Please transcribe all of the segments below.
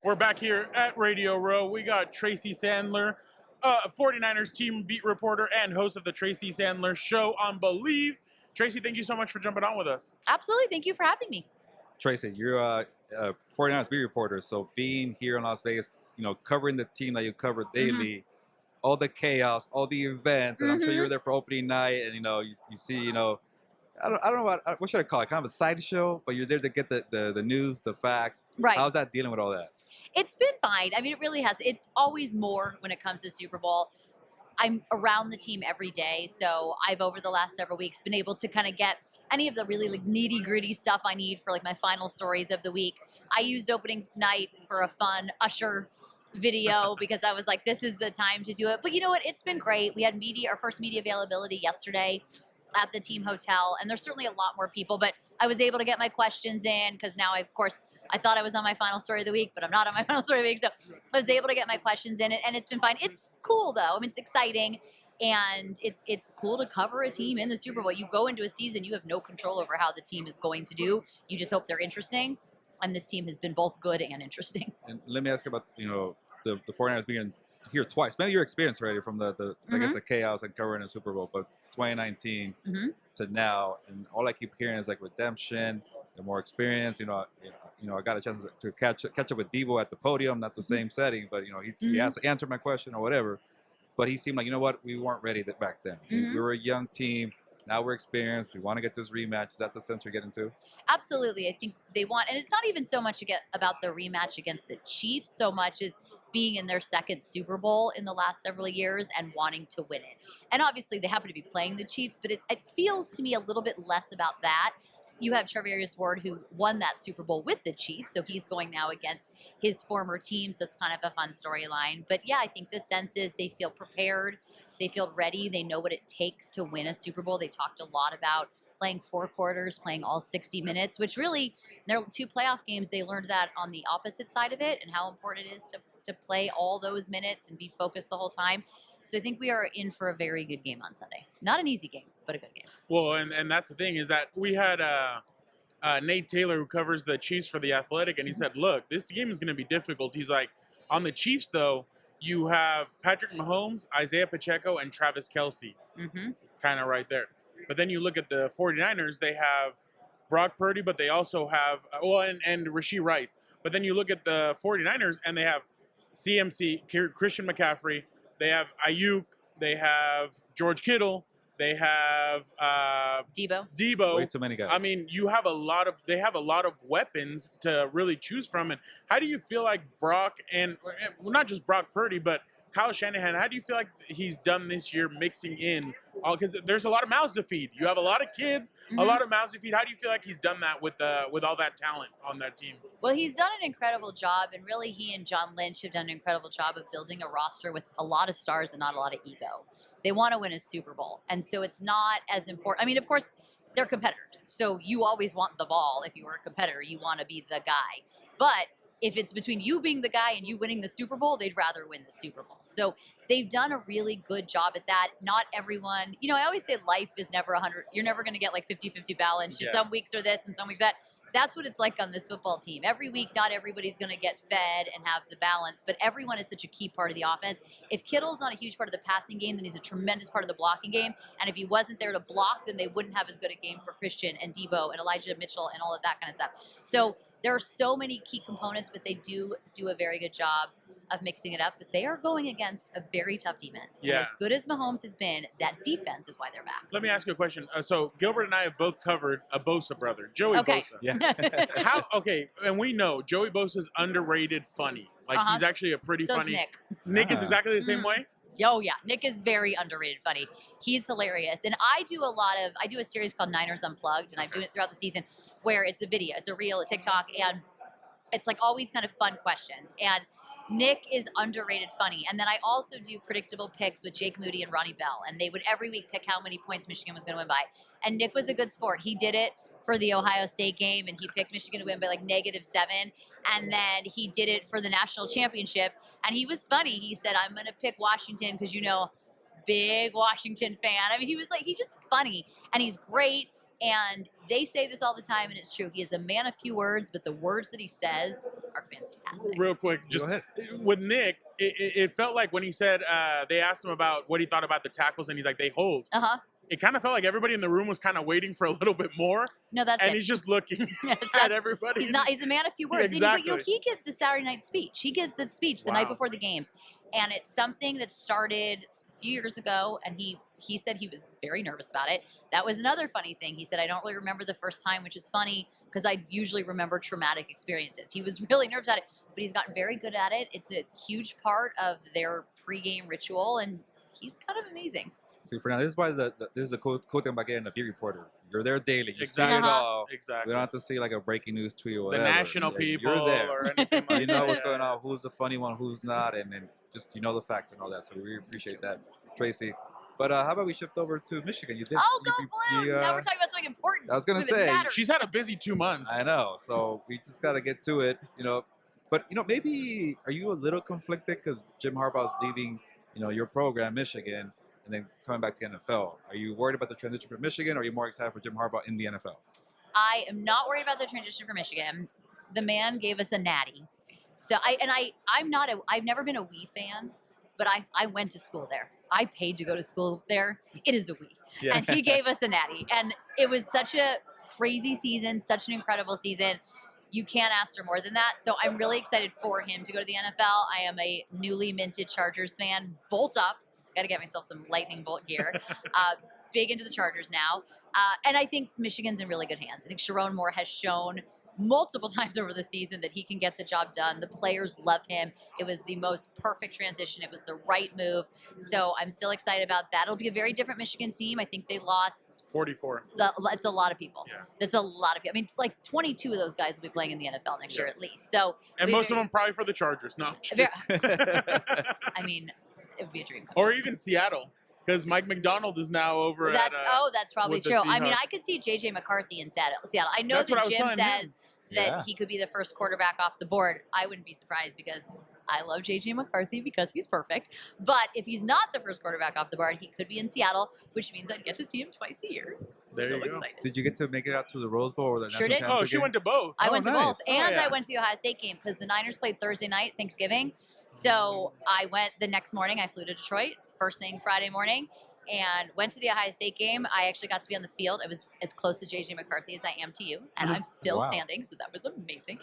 We're back here at Radio Row. We got Tracy Sandler, 49ers team beat reporter and host of the Tracy Sandler Show on Bleav. Tracy, thank you so much for jumping on with us. Absolutely. Thank you for having me. Tracy, you're a 49ers beat reporter, so being here in Las Vegas, covering the team that you cover daily, all the chaos, all the events, and I'm sure you were there for opening night, and you see, I don't know what should I call it, kind of a sideshow, but you're there to get the news, the facts. Right. How's that dealing with all that? It's been fine. I mean, it really has. It's always more when it comes to Super Bowl. I'm around the team every day, so I've over the last several weeks been able to kind of get any of the really nitty gritty stuff I need for my final stories of the week. I used opening night for a fun Usher video because I was like, this is the time to do it. But you know what? It's been great. We had our first media availability yesterday at the team hotel, and there's certainly a lot more people, but I was able to get my questions in because now I thought I was on my final story of the week, but I'm not on my final story of the week. So I was able to get my questions in, and it's been fine. It's cool though. I mean, it's exciting, and it's cool to cover a team in the Super Bowl. You go into a season, you have no control over how the team is going to do. You just hope they're interesting, and this team has been both good and interesting. And let me ask you about the 49ers being here twice. Maybe your experience already from the I guess the chaos and covering the Super Bowl, but 2019 to now, and all I keep hearing is redemption, the more experience. I got a chance to catch up with Debo at the podium, not the same setting, but he has to answer my question or whatever. But he seemed like, we weren't ready back then. We were a young team. Now we're experienced. We want to get this rematch. Is that the sense you're getting to? Absolutely. I think they want, and it's not even so much about the rematch against the Chiefs so much as being in their second Super Bowl in the last several years and wanting to win it. And obviously they happen to be playing the Chiefs, but it feels to me a little bit less about that. You have Charvarius Ward, who won that Super Bowl with the Chiefs, so he's going now against his former team, so it's kind of a fun storyline. But yeah, I think the sense is they feel prepared, they feel ready, they know what it takes to win a Super Bowl. They talked a lot about playing 4 quarters, playing all 60 minutes, which really, their 2 playoff games, they learned that on the opposite side of it and how important it is to play all those minutes and be focused the whole time. So I think we are in for a very good game on Sunday. Not an easy game, but a good game. Well, and that's the thing is that we had Nate Taylor, who covers the Chiefs for The Athletic, and he said, look, this game is going to be difficult. He's like, on the Chiefs, though, you have Patrick Mahomes, Isaiah Pacheco, and Travis Kelce kind of right there. But then you look at the 49ers, they have Brock Purdy, but they also have, and Rashee Rice. But then you look at the 49ers, and they have CMC, Christian McCaffrey, they have Ayuk, they have George Kittle, they have Debo. Way too many guys. I mean, they have a lot of weapons to really choose from. And how do you feel like Brock not just Brock Purdy, but Kyle Shanahan, how do you feel like he's done this year mixing in all, because there's a lot of mouths to feed. You have a lot of kids, a lot of mouths to feed. How do you feel like he's done that with all that talent on that team? Well, he's done an incredible job, and really he and John Lynch have done an incredible job of building a roster with a lot of stars and not a lot of ego. They want to win a Super Bowl, and so it's not as important. I mean, of course, they're competitors, so you always want the ball. If you were a competitor, you want to be the guy. But if it's between you being the guy and you winning the Super Bowl, they'd rather win the Super Bowl. So they've done a really good job at that. Not everyone, I always say life is never 100. You're never going to get 50-50 balance. Just some weeks are this and some weeks that. That's what it's like on this football team. Every week, not everybody's going to get fed and have the balance, but everyone is such a key part of the offense. If Kittle's not a huge part of the passing game, then he's a tremendous part of the blocking game. And if he wasn't there to block, then they wouldn't have as good a game for Christian and Debo and Elijah Mitchell and all of that kind of stuff. So there are so many key components, but they do a very good job of mixing it up. But they are going against a very tough defense. Yeah. And as good as Mahomes has been, that defense is why they're back. Let me ask you a question. So Gilbert and I have both covered a Bosa brother, Joey Bosa. Yeah. And we know Joey Bosa's underrated funny. He's actually a pretty So is funny. Nick. Nick is exactly the same way? Oh, yeah. Nick is very underrated funny. He's hilarious. And I do a series called Niners Unplugged, and I'm doing it throughout the season, where it's a video. It's a reel, a TikTok, and it's always kind of fun questions. And Nick is underrated funny. And then I also do predictable picks with Jake Moody and Ronnie Bell. And they would every week pick how many points Michigan was going to win by. And Nick was a good sport. He did it for the Ohio State game, and he picked Michigan to win by -7. And then he did it for the national championship. And he was funny. He said, I'm going to pick Washington because, big Washington fan. I mean, he's just funny. And he's great. And they say this all the time, and it's true. He is a man of few words, but the words that he says are fantastic. Real quick, Go just ahead. with Nick, it felt like when he said they asked him about what he thought about the tackles, and he's like, they hold. It kind of felt like everybody in the room was kind of waiting for a little bit more. No, that's and it. he's just looking Yes, at everybody. He's a man of few words. Exactly. And, he gives the Saturday night speech. He gives the speech the night Wow. before the games, and it's something that started a few years ago. And he said he was very nervous about it. That was another funny thing. He said, I don't really remember the first time, which is funny because I usually remember traumatic experiences. He was really nervous about it, but he's gotten very good at it. It's a huge part of their pregame ritual, and he's kind of amazing. See, for now, this is why this is a cool thing about getting a beat reporter. You're there daily. You Exactly. see it all. Exactly. We don't have to see like a breaking news tweet or The whatever. national people You're there. or anything like You know that. what's going on, who's the funny one, who's not, and then just the facts and all that. So we really appreciate that, Tracy. But how about we shift over to Michigan? You did. Oh, go Bleav! Now we're talking about something important. I was gonna Something that say, matters. She's had a busy 2 months. I know. So we just got to get to it, But, maybe are you a little conflicted because Jim Harbaugh is leaving, your program, Michigan, and then coming back to the NFL? Are you worried about the transition for Michigan, or are you more excited for Jim Harbaugh in the NFL? I am not worried about the transition for Michigan. The man gave us a natty. So I've never been a Wii fan, but I went to school there. I paid to go to school there. It is a Wii. Yeah. And he gave us a natty. And it was such a crazy season, such an incredible season. You can't ask for more than that. So I'm really excited for him to go to the NFL. I am a newly minted Chargers fan. Bolt up. Got to get myself some lightning bolt gear. Big into the Chargers now. And I think Michigan's in really good hands. I think Sharon Moore has shown multiple times over the season that he can get the job done. The players love him. It was the most perfect transition. It was the right move. So I'm still excited about that. It'll be a very different Michigan team. I think they lost 44. It's a lot of people. Yeah. That's a lot of people. I mean, like 22 of those guys will be playing in the NFL next year at least. So And most of them probably for the Chargers. No. I mean, it would be a dream. Or even Seattle. Because Mike McDonald is now over That's probably with the true. I mean, I Seahawks. could see JJ McCarthy in Seattle. I know That's what I that was Jim telling him. says that Yeah. he could be the first quarterback off the board. I wouldn't be surprised because I love JJ McCarthy because he's perfect. But if he's not the first quarterback off the board, he could be in Seattle, which means I'd get to see him twice a year. There So you go. excited. Did you get to make it out to the Rose Bowl or the Sure national did. championship Oh, she game? went to both. I went to nice. both, Oh, and yeah. I went to the Ohio State game because the Niners played Thursday night, Thanksgiving. So I went the next morning. I flew to Detroit first thing Friday morning and went to the Ohio State game. I actually got to be on the field. I was as close to JJ McCarthy as I am to you, and I'm still Wow. standing, so that was amazing.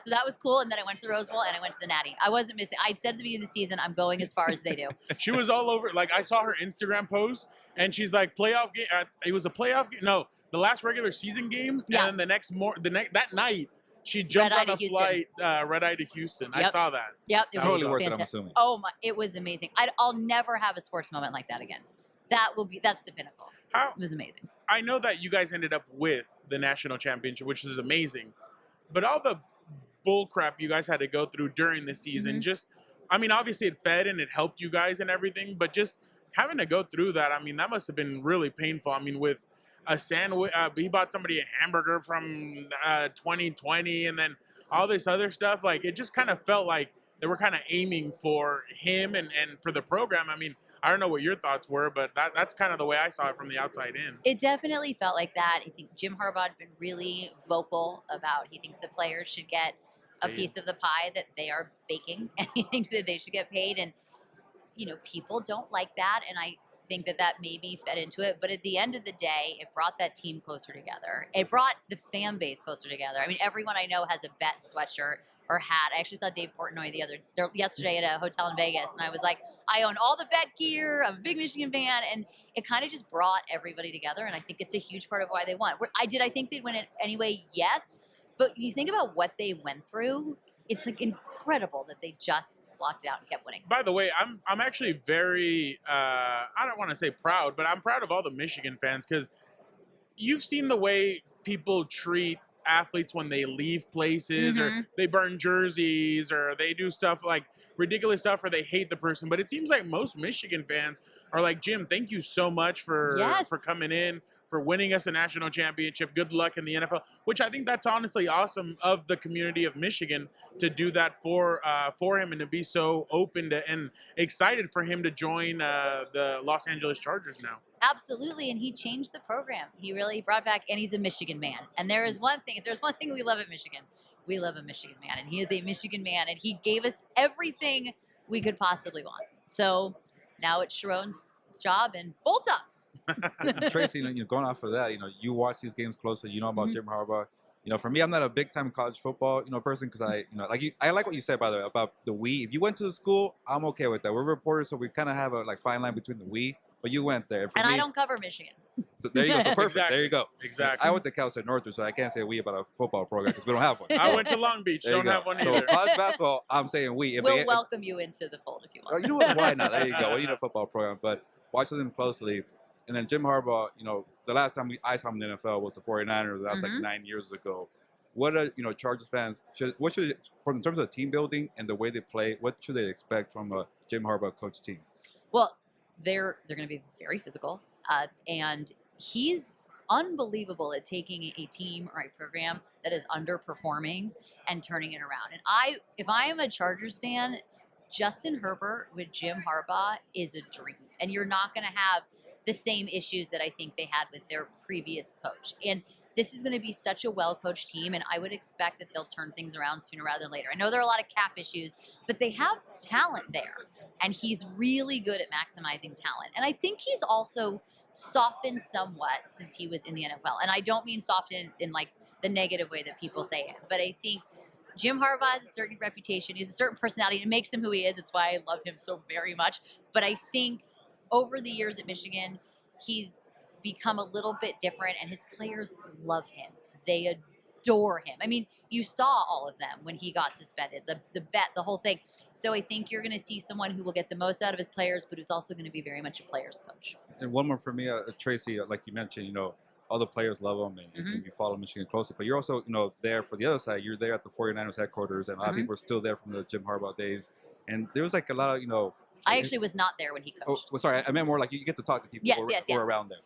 So that was cool, and then I went to the Rose Bowl, and I went to the Natty. I wasn't missing. I'd said at the beginning of the season, I'm going as far as they do. She was all over. Like, I saw her Instagram post, and she's like, playoff game. It was a playoff game. No, the last regular season game. Yeah. And then that night, she jumped Red-eye on to a Houston. flight, red-eye to Houston. I Yep. saw that. Yep, it Totally was worth it, I'm fantastic. assuming. Oh my, it was amazing. I'll never have a sports moment like that again. That's the pinnacle. How? It was amazing. I know that you guys ended up with the national championship, which is amazing. But all the bull crap you guys had to go through during the season, obviously it fed and it helped you guys and everything, but just having to go through that, that must have been really painful. With a sandwich, he bought somebody a hamburger from 2020 and then all this other stuff. Like, it just kind of felt like they were kind of aiming for him and for the program. I don't know what your thoughts were, but that's kind of the way I saw it from the outside in. It definitely felt like that. I think Jim Harbaugh had been really vocal about he thinks the players should get a Paid. piece of the pie that they are baking, and he thinks that they should get paid. And, people don't like that, and I think that maybe fed into it. But at the end of the day, it brought that team closer together. It brought the fan base closer together. Everyone I know has a Bet sweatshirt or hat. I actually saw Dave Portnoy yesterday at a hotel in Vegas, and I was like, I own all the Bet gear. I'm a big Michigan fan, and it kind of just brought everybody together. And I think it's a huge part of why they won. I think they'd win it anyway, yes. But you think about what they went through. It's like incredible that they just blocked it out and kept winning. By the way, I'm actually very I don't want to say proud, but I'm proud of all the Michigan fans because you've seen the way people treat athletes when they leave places or they burn jerseys or they do stuff like ridiculous stuff or they hate the person. But it seems like most Michigan fans are like, Jim, thank you so much for coming in, for winning us a national championship. Good luck in the NFL, which I think that's honestly awesome of the community of Michigan to do that for him and to be so open to and excited for him to join the Los Angeles Chargers now. Absolutely, and he changed the program. He really brought back, and he's a Michigan man. And there is one thing, if there's one thing we love at Michigan, we love a Michigan man, and he is a Michigan man, and he gave us everything we could possibly want. So now it's Sharon's job, and bolt up. Tracy, going off of that, you watch these games closely. You know about Jim Harbaugh. For me, I'm not a big time college football, person, because I like what you said, by the way, about the we. If you went to the school, I'm okay with that. We're reporters, so we kind of have a fine line between the we. But you went there. And I don't cover Michigan. So there you go. So perfect. Exactly. There you go. Exactly. I went to Cal State Northern, so I can't say we about a football program because we don't have one. I went to Long Beach. Don't have one either. So college basketball, I'm saying we. We'll welcome you into the fold if you want. You know what? Why not? There you go. We need a football program. But watching them closely. And then Jim Harbaugh, the last time I saw him in the NFL was the 49ers. That's like 9 years ago. What are, Chargers fans, in terms of team building and the way they play, what should they expect from a Jim Harbaugh coach team? Well, they're going to be very physical, and he's unbelievable at taking a team or a program that is underperforming and turning it around. And if I am a Chargers fan, Justin Herbert with Jim Harbaugh is a dream, and you're not going to have the same issues that I think they had with their previous coach. And this is going to be such a well-coached team, and I would expect that they'll turn things around sooner rather than later. I know there are a lot of cap issues, but they have talent there, and he's really good at maximizing talent. And I think he's also softened somewhat since he was in the NFL. And I don't mean softened in like the negative way that people say it, but I think Jim Harbaugh has a certain reputation. He has a certain personality. It makes him who he is. It's why I love him so very much. But I think over the years at Michigan, he's become a little bit different, and his players love him. They adore him. I mean, you saw all of them when he got suspended, the whole thing. So I think you're going to see someone who will get the most out of his players, but who's also going to be very much a player's coach. And one more for me, Tracy, like you mentioned, all the players love him, and you follow Michigan closely. But you're also, there for the other side. You're there at the 49ers headquarters, and a lot of people are still there from the Jim Harbaugh days. And there was like a lot of, I actually was not there when he coached. Oh, well, sorry, I meant more like you get to talk to people who are around there.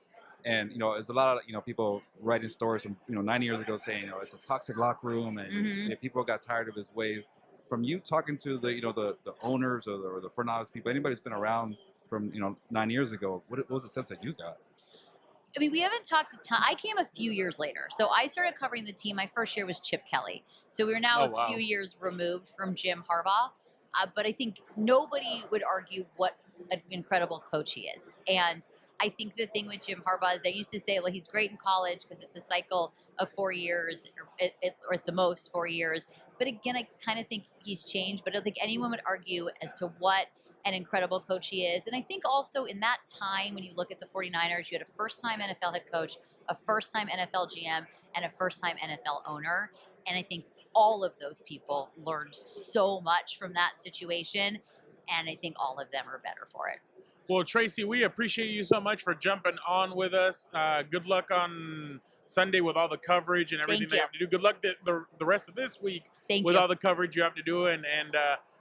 And, there's a lot of, people writing stories from, 9 years ago saying, it's a toxic locker room, and people got tired of his ways. From you talking to the, the owners or the front office people, anybody who's been around from, 9 years ago, what was the sense that you got? I mean, we haven't talked a ton. I came a few years later. So I started covering the team. My first year was Chip Kelly. So we were now a few years removed from Jim Harbaugh. But I think nobody would argue what an incredible coach he is. And I think the thing with Jim Harbaugh is they used to say, well, he's great in college because it's a cycle of 4 years or at the most 4 years. But again, I kind of think he's changed. But I don't think anyone would argue as to what an incredible coach he is. And I think also in that time, when you look at the 49ers, you had a first-time NFL head coach, a first-time NFL GM, and a first-time NFL owner. And I think all of those people learned so much from that situation. And I think all of them are better for it. Well, Tracy, we appreciate you so much for jumping on with us. Good luck on Sunday with all the coverage and everything they have to do. Good luck the rest of this week with all the coverage you have to do. And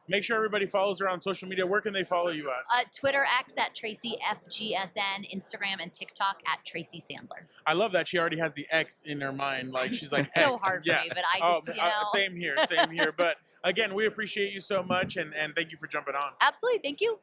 make sure everybody follows her on social media. Where can they follow you at? Twitter, X at TracyFGSN, Instagram, and TikTok at Tracy Sandler. I love that she already has the X in her mind. Like she's like, so X. Hard for me, but I just, Same here. But again, we appreciate you so much, and thank you for jumping on. Absolutely. Thank you.